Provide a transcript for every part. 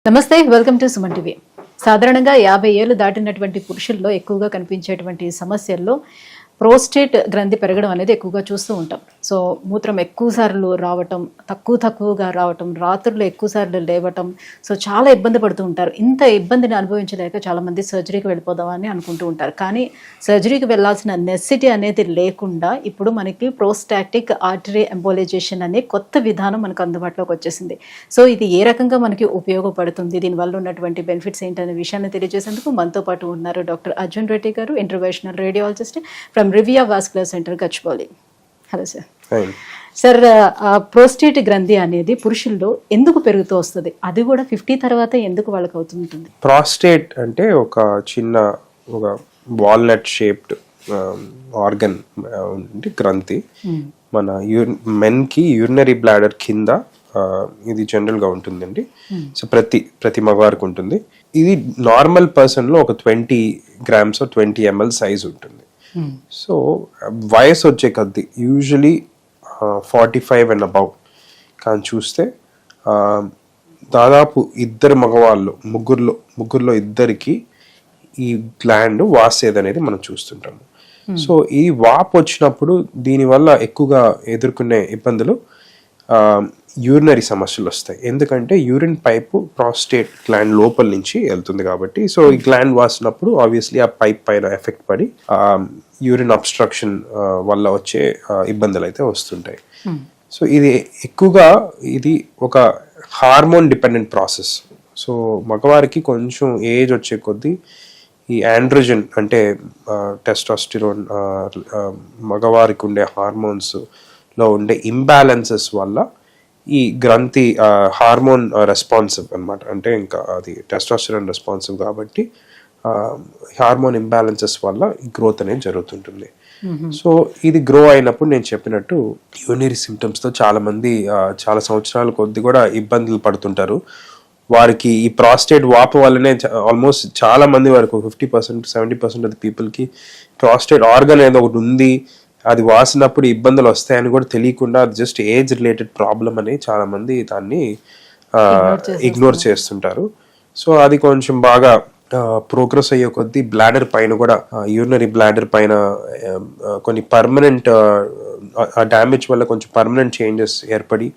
నమస్తే, welcome to Suman TV. సాధారణంగా 50 ఏళ్ళు దాటినటువంటి పురుషుల్లో ఎక్కువగా కనిపించేటువంటి సమస్యల్లో ప్రోస్టేట్ గ్రంథి పెరగడం అనేది ఎక్కువగా చూస్తూ ఉంటాం. సో మూత్రం ఎక్కువ సార్లు రావటం, తక్కువగా రావటం, రాత్రులు ఎక్కువ సార్లు లేవటం, సో చాలా ఇబ్బంది పడుతూ ఉంటారు. ఇంత ఇబ్బందిని అనుభవించలేక చాలామంది సర్జరీకి వెళ్ళిపోదామని అనుకుంటూ ఉంటారు. కానీ సర్జరీకి వెళ్ళాల్సిన నెసెసిటీ అనేది లేకుండా ఇప్పుడు మనకి ప్రోస్టాటిక్ ఆర్టరీ ఎంబోలైజేషన్ అనే కొత్త విధానం మనకు అందుబాటులోకి వచ్చేసింది. సో ఇది ఏ రకంగా మనకి ఉపయోగపడుతుంది, దీనివల్ల ఉన్నటువంటి బెనిఫిట్స్ ఏంటనే విషయాన్ని తెలియజేసేందుకు మనతో పాటు ఉన్నారు డాక్టర్ అర్జున్ రెడ్డి గారు, interventional radiologist from Rivia vascular centre, Gachibowli. Hello sir. Sir, prostate గ్రంథి అనేది పురుషుల్లో ఎందుకు పెరుగుతూ వస్తుంది, అది కూడా 50 తర్వాత ఎందుకు వాళ్ళకి అవుతుంటుంది? ప్రాస్టేట్ అంటే ఒక చిన్న ఒక వాల్నట్ షేప్డ్ ఆర్గన్ గ్రంథి. మన మెన్కి యూరినరీ బ్లాడర్ కింద ఇది జనరల్ గా ఉంటుందండి. సో ప్రతి మగవారికి ఉంటుంది. ఇది నార్మల్ పర్సన్ లో ఒక 20 grams 20 ml సైజ్ ఉంటుంది. సో వయసు వచ్చే కొద్ది యూజువలీ 45 and above కానీ చూస్తే దాదాపు ఇద్దరు మగవాళ్ళు ముగ్గురులో ఇద్దరికి ఈ గ్లాండ్ వాసేది అనేది మనం చూస్తుంటాము. సో ఈ వాపు వచ్చినప్పుడు దీనివల్ల ఎక్కువగా ఎదుర్కొనే ఇబ్బందులు యూరినరీ సమస్యలు వస్తాయి. ఎందుకంటే యూరిన్ పైపు ప్రాస్టేట్ గ్లాండ్ లోపల నుంచి వెళ్తుంది కాబట్టి. సో ఈ గ్లాండ్ వాసినప్పుడు ఆబ్వియస్లీ ఆ పైప్ పైన ఎఫెక్ట్ పడి యూరిన్ అబ్స్ట్రక్షన్ వల్ల వచ్చే ఇబ్బందులు అయితే వస్తుంటాయి. సో ఇది ఎక్కువగా ఇది ఒక హార్మోన్ డిపెండెంట్ ప్రాసెస్. సో మగవారికి కొంచెం ఏజ్ వచ్చే కొద్దీ ఈ ఆండ్రోజన్ అంటే టెస్టోస్టిరోన్ మగవారికి ఉండే హార్మోన్స్ లో ఉండే ఇంబ్యాలెన్సెస్ వల్ల ఈ గ్రంథి హార్మోన్ రెస్పాన్సివ్ అన్నమాట. అంటే ఇంకా అది టెస్టోస్టిరోన్ రెస్పాన్సివ్ కాబట్టి హార్మోన్ ఇంబ్యాలెన్సెస్ వల్ల ఈ గ్రోత్ అనేది జరుగుతుంటుంది. సో ఇది గ్రో అయినప్పుడు నేను చెప్పినట్టు యూరినరీ సిమ్టమ్స్తో చాలా మంది చాలా సంవత్సరాల కొద్ది కూడా ఇబ్బందులు పడుతుంటారు. వారికి ఈ ప్రాస్టేట్ వాపు వల్లనే ఆల్మోస్ట్ చాలా మంది వరకు 50% 70% ఆఫ్ ది పీపుల్కి ప్రాస్టేట్ ఆర్గన్ అనేది ఒకటి ఉంది, అది వాసినప్పుడు ఇబ్బందులు వస్తాయని కూడా తెలియకుండా అది జస్ట్ ఏజ్ రిలేటెడ్ ప్రాబ్లం అని చాలా మంది దాన్ని ఇగ్నోర్ చేస్తుంటారు. సో అది కొంచెం బాగా ప్రోగ్రెస్ అయ్యే కొద్దీ బ్లాడర్ పైన కూడా యూరినరీ బ్లాడర్ పైన కొన్ని పర్మనెంట్ డ్యామేజ్ వల్ల కొంచెం పర్మనెంట్ చేంజెస్ ఏర్పడి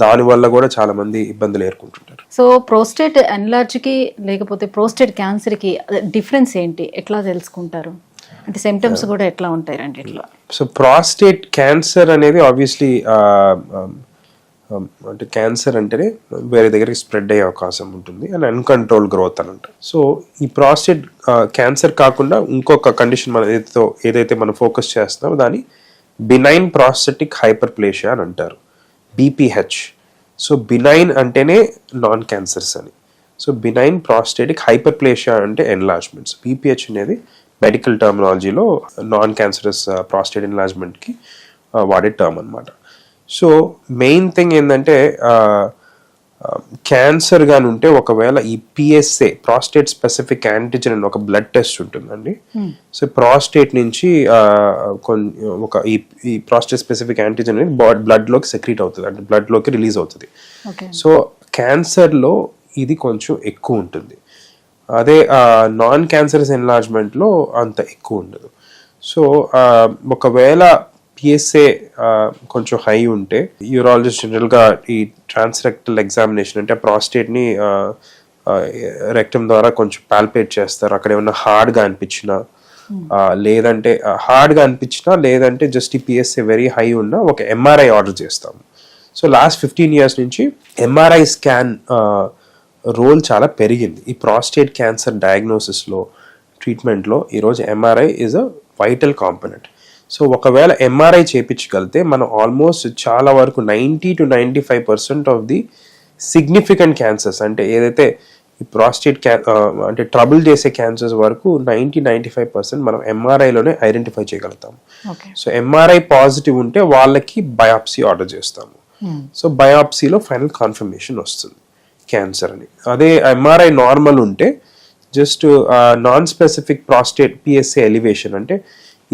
దానివల్ల కూడా చాలా మంది ఇబ్బందులు ఎదుర్కొంటుంటారు. సో ప్రోస్టేట్ ఎన్లార్జ్ కి లేకపోతే ప్రోస్టేట్ క్యాన్సర్ కి డిఫరెన్స్ ఏంటి, ఎట్లా తెలుసుకుంటారు? అంటే సిమ్టమ్స్ కూడా ఎట్లా ఉంటాయి రెండిట్లో? సో ప్రాస్టేట్ క్యాన్సర్ అనేది ఆబ్వియస్లీ అంటే క్యాన్సర్ అంటేనే వేరే దగ్గరికి స్ప్రెడ్ అయ్యే అవకాశం ఉంటుంది అండ్ అన్కంట్రోల్ గ్రోత్ అని అంటారు. సో ఈ ప్రాస్టేట్ క్యాన్సర్ కాకుండా ఇంకొక కండిషన్ మనం ఏదైతే మనం ఫోకస్ చేస్తున్నామో దాన్ని బినైన్ ప్రాస్టెటిక్ హైపర్ప్లేషియా అని అంటారు, బీపీహెచ్. సో బినైన్ అంటేనే నాన్ క్యాన్సర్స్ అని. సో బినైన్ ప్రాస్టెటిక్ హైపర్ప్లేషియా అంటే ఎన్లార్జ్మెంట్స్. బీపీహెచ్ అనేది మెడికల్ టర్మినాలజీలో నాన్ క్యాన్సరస్ ప్రాస్టేట్ ఎన్లార్జ్మెంట్కి వాడే టర్మ్ అనమాట. సో మెయిన్ థింగ్ ఏంటంటే క్యాన్సర్ కానీ ఉంటే ఒకవేళ ఈ పిఎస్ఏ ప్రాస్టేట్ స్పెసిఫిక్ యాంటిజెన్ అని ఒక బ్లడ్ టెస్ట్ ఉంటుందండి. సో ప్రాస్టేట్ నుంచి ఒక ఈ ప్రాస్టేట్ స్పెసిఫిక్ యాంటిజెన్ అనేది బ్లడ్లోకి సెక్రీట్ అవుతుంది, అంటే బ్లడ్లోకి రిలీజ్ అవుతుంది. సో క్యాన్సర్లో ఇది కొంచెం ఎక్కువ ఉంటుంది, అదే నాన్ క్యాన్సరస్ ఎన్లార్జ్మెంట్లో అంత ఎక్కువ ఉండదు. సో ఒకవేళ పిఎస్ఏ కొంచెం హై ఉంటే యూరాలజిస్ట్ జనరల్గా ఈ ట్రాన్స్రెక్టల్ ఎగ్జామినేషన్ అంటే ప్రాస్టేట్ని రెక్టమ్ ద్వారా కొంచెం పాల్పేట్ చేస్తారు. అక్కడ ఏమన్నా హార్డ్గా అనిపించినా లేదంటే జస్ట్ ఈ పిఎస్ఏ వెరీ హై ఉన్నా ఒక ఎంఆర్ఐ ఆర్డర్ చేస్తాము. సో లాస్ట్ 15 years నుంచి ఎంఆర్ఐ స్కాన్ రోల్ చాలా పెరిగింది ఈ ప్రాస్టేట్ క్యాన్సర్ డయాగ్నోసిస్లో, ట్రీట్మెంట్లో. ఈరోజు MRI is a vital component. So ఒకవేళ ఎంఆర్ఐ చేయించగలిగితే మనం ఆల్మోస్ట్ చాలా వరకు 90 to 95% of the significant cancers అంటే ఏదైతే ఈ ప్రాస్టేట్ అంటే ట్రబుల్ చేసే క్యాన్సర్స్ వరకు 90-95% మనం ఎంఆర్ఐలోనే ఐడెంటిఫై చేయగలుగుతాం. సో ఎంఆర్ఐ పాజిటివ్ ఉంటే వాళ్ళకి బయాప్సీ ఆర్డర్ చేస్తాము. సో బయాప్సీలో ఫైనల్ కన్ఫర్మేషన్ వస్తుంది క్యాన్సర్ అని. అదే ఎంఆర్ఐ నార్మల్ ఉంటే just non specific prostate PSA elevation అంటే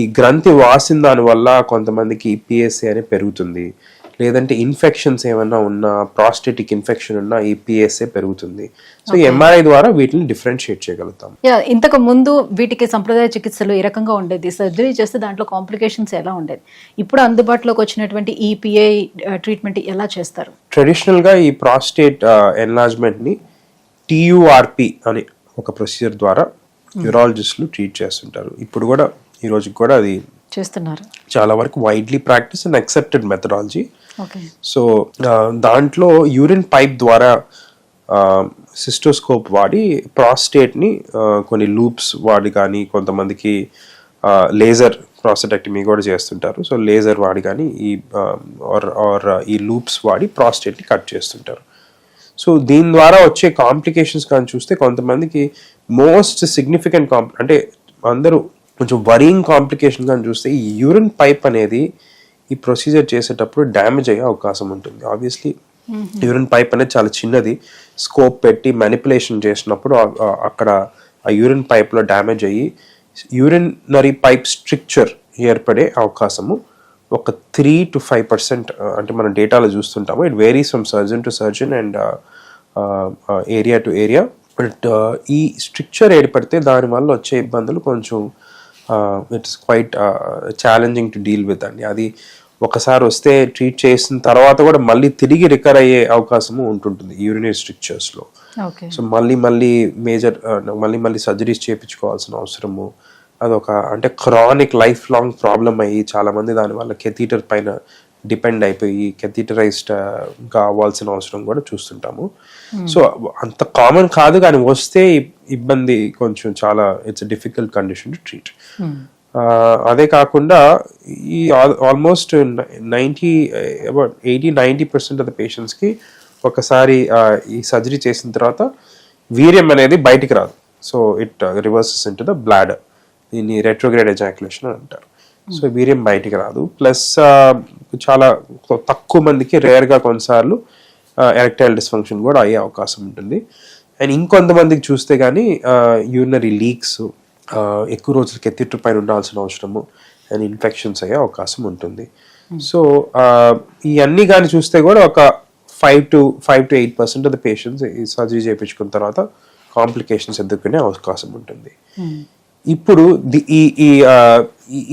ఈ గ్రంథి వాసిన దాని వల్ల కొంతమందికి పిఎస్ఏ అని పెరుగుతుంది, లేదంటే ఇన్ఫెక్షన్స్ ఏమన్నా ఉన్నా, ప్రాస్టేటిక్ ఇన్ఫెక్షన్ ఉన్నా ఈ పిఎస్ఏ పెరుగుతుంది. సో ఈ ఎంఆర్ఐ ద్వారా వీటిని డిఫరెన్షియేట్ చేయగలుగుతాం. ఇంతకు ముందు వీటికి సంప్రదాయ చికిత్సలు ఏ రకంగా ఉండేది? సర్జరీ చేస్తే దాంట్లో కాంప్లికేషన్స్ ఎలా ఉండేది? ఇప్పుడు అందుబాటులోకి వచ్చినటువంటి ఈ పిఐ ట్రీట్మెంట్ ఎలా చేస్తారు? ట్రెడిషనల్ గా ఈ ప్రాస్టేట్ ఎన్లార్జ్మెంట్ ని టియుఆర్పి అనే ఒక ప్రొసీజర్ ద్వారా యూరాలజిస్టులు ట్రీట్ చేస్తుంటారు. ఇప్పుడు కూడా ఈ రోజు కూడా అది చేస్తున్నారు. చాలా వరకు widely practice and accepted methodology. Okay. So దాంట్లో యూరిన్ పైప్ ద్వారా సిస్టోస్కోప్ వాడి ప్రాస్టేట్ని కొన్ని లూప్స్ వాడి కానీ, కొంతమందికి లేజర్ ప్రాస్టెక్టమీ కూడా చేస్తుంటారు. సో లేజర్ వాడి కానీ ఈ లూప్స్ వాడి ప్రాస్టేట్ని కట్ చేస్తుంటారు. సో దీని ద్వారా వచ్చే కాంప్లికేషన్స్ కానీ చూస్తే కొంతమందికి మోస్ట్ సిగ్నిఫికెంట్ అంటే అందరూ కొంచెం వరింగ్ కాంప్లికేషన్ కానీ చూస్తే ఈ యూరిన్ పైప్ అనేది ఈ ప్రొసీజర్ చేసేటప్పుడు డ్యామేజ్ అయ్యే అవకాశం ఉంటుంది. ఆబ్వియస్లీ యూరిన్ పైప్ అనేది చాలా చిన్నది, స్కోప్ పెట్టి మ్యానిపులేషన్ చేసినప్పుడు అక్కడ ఆ యూరిన్ పైప్లో డ్యామేజ్ అయ్యి యూరినరీ పైప్ స్ట్రిక్చర్ ఏర్పడే అవకాశము ఒక 3 to 5% అంటే మనం డేటాలో చూస్తుంటాము. It varies from surgeon to surgeon and area to area. But ఈ స్ట్రిక్చర్ ఏర్పడితే దానివల్ల వచ్చే ఇబ్బందులు కొంచెం it's quite challenging to deal with అండి. అది ఒకసారి వస్తే ట్రీట్ చేసిన తర్వాత కూడా మళ్ళీ తిరిగి రికవర్ అయ్యే అవకాశము ఉంటుంటుంది యూరినరీ స్ట్రిక్చర్స్లో. సో మళ్ళీ సర్జరీస్ చేయించుకోవాల్సిన అవసరము, అదొక అంటే క్రానిక్ లైఫ్ లాంగ్ ప్రాబ్లం అయ్యి చాలామంది దానివల్ల కెథీటర్ పైన డిపెండ్ అయిపోయి కెథీటరైజ్డ్ కావాల్సిన అవసరం కూడా చూస్తుంటాము. సో అంత కామన్ కాదు, కానీ వస్తే ఇబ్బంది కొంచెం చాలా it's difficult condition to treat. అదే కాకుండా ఈ ఆల్మోస్ట్ 80-90% ఆఫ్ ద పేషెంట్స్కి ఒకసారి ఈ సర్జరీ చేసిన తర్వాత వీర్యం అనేది బయటికి రాదు. So it reverses in to the bladder. దీన్ని రెట్రోగ్రేడ్ ఎజాక్యులేషన్ అని అంటారు. సో వీర్యం బయటికి రాదు. ప్లస్ చాలా తక్కువ మందికి రేర్గా కొన్నిసార్లు ఎరెక్టైల్ డిస్ఫంక్షన్ కూడా అయ్యే అవకాశం ఉంటుంది. అండ్ ఇంకొంతమందికి చూస్తే కానీ యూరినరీ లీక్స్, ఎక్కువ రోజులు కెథీటర్ పైన ఉండాల్సిన అవసరము అండ్ ఇన్ఫెక్షన్స్ అయ్యే అవకాశం ఉంటుంది. సో ఇవన్నీ కానీ చూస్తే కూడా ఒక 5 to 8% ఆఫ్ ద పేషెంట్స్ ఈ సర్జరీ చేయించుకున్న తర్వాత కాంప్లికేషన్స్ ఎదుర్కొనే అవకాశం ఉంటుంది. ఇప్పుడు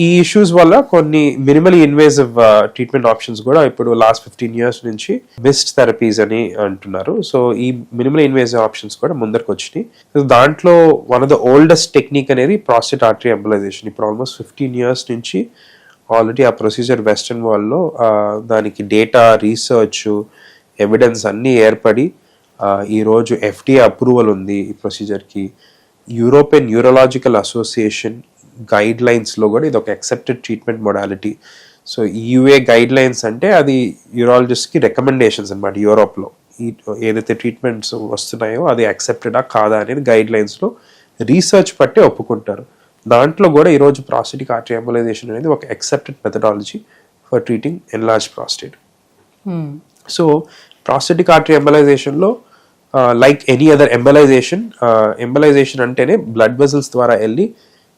ఈ ఇష్యూస్ వల్ల కొన్ని మినిమలీ ఇన్వేజివ్ ట్రీట్మెంట్ ఆప్షన్స్ కూడా ఇప్పుడు లాస్ట్ 15 years నుంచి మిస్ట్ థెరపీస్ అని అంటున్నారు. సో ఈ మినిమల్ ఇన్వేజివ్ ఆప్షన్స్ కూడా ముందరికి వచ్చినాయి. దాంట్లో one of the oldest technique అనేది ప్రాస్టేట్ ఆర్టరీ ఎంబలైజేషన్. ఇప్పుడు ఆల్మోస్ట్ 15 years నుంచి ఆల్రెడీ ఆ ప్రొసీజర్ వెస్టర్న్ వరల్డ్లో దానికి డేటా, రీసెర్చ్, ఎవిడెన్స్ అన్నీ ఏర్పడి ఈరోజు FDA అప్రూవల్ ఉంది ఈ ప్రొసీజర్కి. యూరోపియన్ న్యూరలాజికల్ అసోసియేషన్ గైడ్ లైన్స్లో కూడా ఇది ఒక accepted treatment modality. So EUA guide lines అంటే అది యూరాలజిస్ట్కి రికమెండేషన్స్ అనమాట. యూరోప్లో ఏదైతే ట్రీట్మెంట్స్ వస్తున్నాయో అది యాక్సెప్టెడా కాదా అనేది గైడ్ లైన్స్లో రీసెర్చ్ పట్టి ఒప్పుకుంటారు. దాంట్లో కూడా ఈరోజు ప్రాస్టేటిక్ ఆర్టరీ ఎంబలైజేషన్ అనేది ఒక accepted methodology for treating enlarged prostate. So prostatic artery ఎంబలైజేషన్లో లైక్ ఎనీ అదర్ ఎంబలైజేషన్ అంటేనే బ్లడ్ వెజల్స్ ద్వారా వెళ్ళి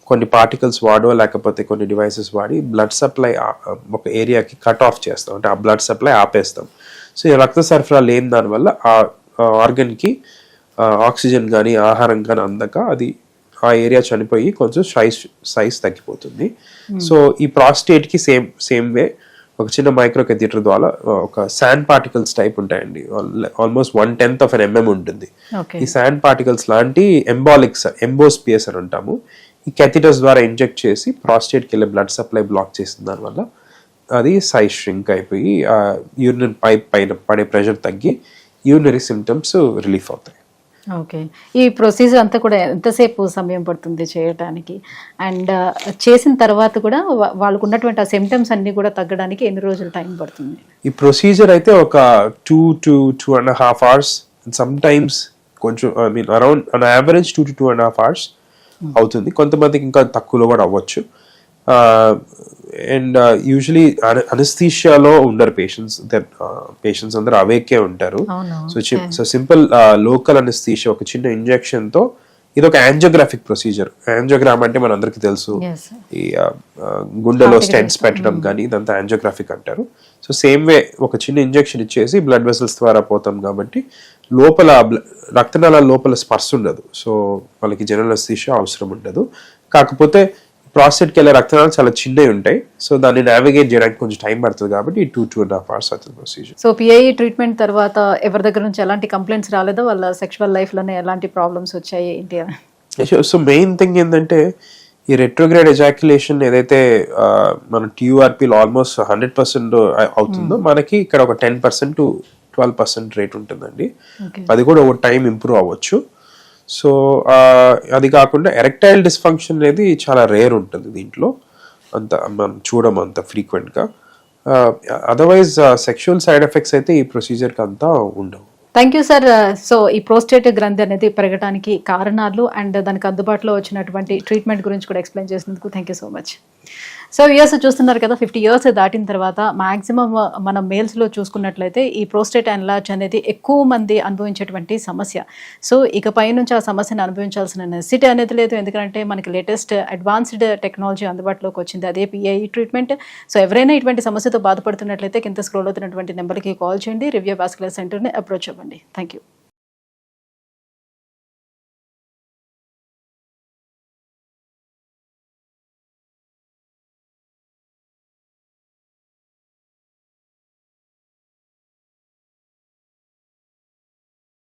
కొన్ని పార్టికల్స్ వాడో లేకపోతే కొన్ని డివైసెస్ వాడి బ్లడ్ సప్లై ఒక ఏరియాకి కట్ ఆఫ్ చేస్తాం, అంటే ఆ బ్లడ్ సప్లై ఆపేస్తాం. సో ఈ రక్త సరఫరా లేని దానివల్ల ఆ ఆర్గన్కి ఆక్సిజన్ కానీ ఆహారం కానీ అందక అది ఆ ఏరియా చనిపోయి కొంచెం సైజ్ తగ్గిపోతుంది. సో ఈ ప్రాస్టేట్కి సేమ్ వే ఒక చిన్న మైక్రో కెథీటర్ ద్వారా ఒక శాండ్ పార్టికల్స్ టైప్ ఉంటాయండి. ఆల్మోస్ట్ 1/10 of an mm ఉంటుంది. ఈ శాండ్ పార్టికల్స్ లాంటి ఎంబోస్పియర్స్ అని అంటాము. ఈ కెథీటర్స్ ద్వారా ఇంజెక్ట్ చేసి ప్రాస్టేట్కి వెళ్ళే బ్లడ్ సప్లై బ్లాక్ చేసిన దానివల్ల అది సైజ్ ష్రింక్ అయిపోయి యూరినరీ పైప్ పైన పడే ప్రెషర్ తగ్గి యూరినరీ సిమ్టమ్స్ రిలీఫ్ అవుతాయి. ఓకే. ఈ ప్రొసీజర్ అంతా కూడా ఎంతసేపు సమయం పడుతుంది చేయడానికి? అండ్ చేసిన తర్వాత కూడా వాళ్ళకు ఉన్నటువంటి ఆ సిమ్టమ్స్ అన్ని కూడా తగ్గడానికి ఎన్ని రోజులు టైం పడుతుంది? ఈ ప్రొసీజర్ అయితే ఒక 2 to 2.5 hours, సమ్ టైమ్స్ కొంచెం around on average 2 to 2.5 hours అవుతుంది. కొంతమందికి ఇంకా తక్కువలో కూడా అవ్వచ్చు. అండ్ యూజువలీ అనస్థీషియాలో ఉండరు పేషెంట్స్ అందరూ అవేకే ఉంటారు. సో సింపుల్ లోకల్ అనస్థీషియా ఒక చిన్న ఇంజెక్షన్తో ఇది ఒక యాంజియోగ్రాఫిక్ ప్రొసీజర్. యాంజియోగ్రామ్ అంటే మన అందరికీ తెలుసు, Yes. ఈ గుండెలో స్టెంట్స్ పెట్టడం కానీ ఇదంతా యాంజియోగ్రాఫిక్ అంటారు. సో సేమ్ వే ఒక చిన్న ఇంజెక్షన్ ఇచ్చేసి బ్లడ్ వెసల్స్ ద్వారా పోతాం కాబట్టి లోపల రక్తనాళాల లోపల స్పర్శ ఉండదు. సో వాళ్ళకి జనరల్ అనస్థీషియా అవసరం ఉండదు. కాకపోతే ప్రాస్టేట్కి వెళ్ళే రక్తనాళాలు చాలా చిన్నవి ఉంటాయి. సో దాన్ని నావిగేట్ చేయడానికి కొంచెం టైం పడుతుంది కాబట్టి 2.5 hours అవుతుంది ప్రొసీజర్. సో పిఐఈ ట్రీట్మెంట్ తర్వాత ఎవరి దగ్గర నుంచి ఎలాంటి కంప్లైంట్స్ రాలేదో, వాళ్ళ సెక్షువల్ లైఫ్లోనే ఎలాంటి ప్రాబ్లమ్స్ వచ్చాయి ఏంటి అని? సో మెయిన్ థింగ్ ఏంటంటే ఈ రెట్రోగ్రేడ్ ఎజాక్యులేషన్ ఏదైతే మన TURPలో ఆల్మోస్ట్ 100% అవుతుందో మనకి ఇక్కడ ఒక 10% to 12% రేట్ ఉంటుందండి. అది కూడా ఒక టైం ఇంప్రూవ్ అవ్వచ్చు. సో అది కాకుండా ఎరెక్టైల్ డిస్ఫంక్షన్ అనేది చాలా రేర్ ఉంటుంది దీంట్లో, అంత మనం చూడము అంత ఫ్రీక్వెంట్గా. అదర్వైజ్ సెక్షువల్ సైడ్ ఎఫెక్ట్స్ అయితే ఈ ప్రొసీజర్కి అంతా ఉండవు. Thank you sir. సో ఈ ప్రోస్టేట్ గ్రంథి అనేది పెరగడానికి కారణాలు అండ్ దానికి అందుబాటులో వచ్చినటువంటి ట్రీట్మెంట్ గురించి కూడా ఎక్స్ప్లెయిన్ చేసినందుకు thank you so much. So years చూస్తున్నారు కదా, 50 years దాటిన తర్వాత మాక్సిమం మనం మేల్స్లో చూసుకున్నట్లయితే ఈ ప్రోస్టేట్ ఎన్లార్జ్ అనేది ఎక్కువ మంది అనుభవించేటువంటి సమస్య. సో ఇకపై నుంచి ఆ సమస్యను అనుభవించాల్సిన నెసిటీ అనేది లేదు, ఎందుకంటే మనకి లేటెస్ట్ అడ్వాన్స్డ్ టెక్నాలజీ అందుబాటులోకి వచ్చింది, అదే పిఐఈ ట్రీట్మెంట్. సో ఎవరైనా ఇటువంటి సమస్యతో బాధపడుతున్నట్లయితే కింద స్క్రోల్ అవుతున్నటువంటి నెంబర్కి కాల్ చేయండి, రివ్యూ వాస్కులర్ సెంటర్ని అప్రోచ్ అవ్వండి. Thank you.